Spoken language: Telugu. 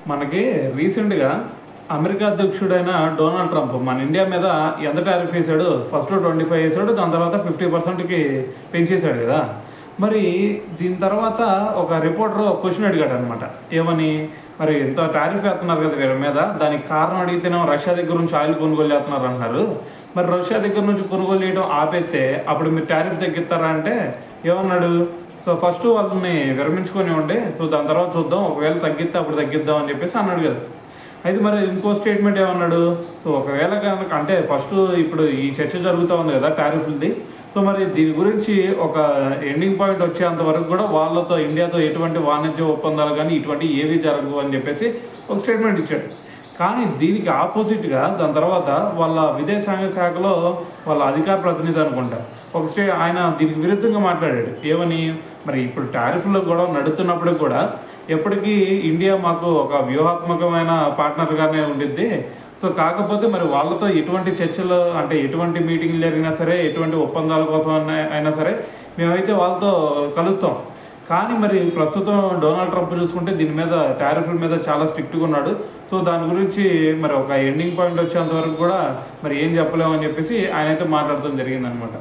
మనకి రీసెంట్‌గా అమెరికా అధ్యక్షుడైన డొనాల్డ్ ట్రంప్ మన ఇండియా మీద ఎంత టారిఫ్ ఏసాడు? ఫస్ట్ 25 ఏసాడు. దాని తర్వాత 50%కి పెంచేసాడు కదా! మరి దీని తర్వాత ఒక రిపోర్టర్ ఒక క్వెషన్ అడిగాడనమాట. ఏమని? మరి ఇంత టారిఫ్ ఏత్తన్నారు కదా వీళ్ళ మీద. దానికి కారణం అడిగితేనేమో రష్యా దగ్గర నుంచి ఆయిల్ కొనుగోలు చేస్తున్నారు అంటున్నారు. మరి రష్యా దగ్గర నుంచి కొనుగోలు చేయడం ఆపేస్తే అప్పుడు మీరు టారిఫ్ తగ్గిస్తారా అంటే ఏమన్నాడు? సో ఫస్ట్ వాళ్ళని విరమించుకొనివ్వండి. సో దాని తర్వాత చూద్దాం. ఒకవేళ తగ్గిస్తే అప్పుడు తగ్గిద్దాం అని చెప్పేసి అన్నాడు కదా! అయితే మరి ఇంకో స్టేట్మెంట్ ఏమన్నాడు? సో ఒకవేళ కనుక అంటే ఫస్ట్ ఇప్పుడు ఈ చర్చ జరుగుతూ ఉంది కదా టారిఫ్‌లది. సో మరి దీని గురించి ఒక ఎండింగ్ పాయింట్ వచ్చేంత వరకు కూడా వాళ్ళతో ఇండియాతో ఎటువంటి వాణిజ్య ఒప్పందాలు కానీ ఇటువంటివి ఏవి జరగవు అని చెప్పేసి ఒక స్టేట్మెంట్ ఇచ్చాడు. కానీ దీనికి ఆపోజిట్‌గా దాని తర్వాత వాళ్ళ విదేశాంగ శాఖలో వాళ్ళ అధికార ప్రతినిధి అనుకుంటా ఆయన దీనికి విరుద్ధంగా మాట్లాడాడు. ఏమని? మరి ఇప్పుడు టారిఫ్‌లో గొడవ నడుస్తున్నప్పటికి కూడా ఎప్పటికీ ఇండియా మాకు ఒక వ్యూహాత్మకమైన పార్ట్నర్‌గానే ఉండిద్ది. సో కాకపోతే మరి వాళ్ళతో ఎటువంటి చర్చలు అంటే ఎటువంటి మీటింగ్‌లు జరిగినా సరే, ఎటువంటి ఒప్పందాల కోసం అయినా సరే మేమైతే వాళ్ళతో కలుస్తాం. కానీ మరి ప్రస్తుతం డొనాల్డ్ ట్రంప్ చూసుకుంటే దీని మీద టారిఫ్‌ల మీద చాలా స్ట్రిక్ట్‌గా ఉన్నాడు. సో దాని గురించి మరి ఒక ఎండింగ్ పాయింట్ వచ్చేంత వరకు కూడా మరి ఏం చెప్పలేమని చెప్పేసి ఆయనైతే మాట్లాడటం జరిగిందనమాట.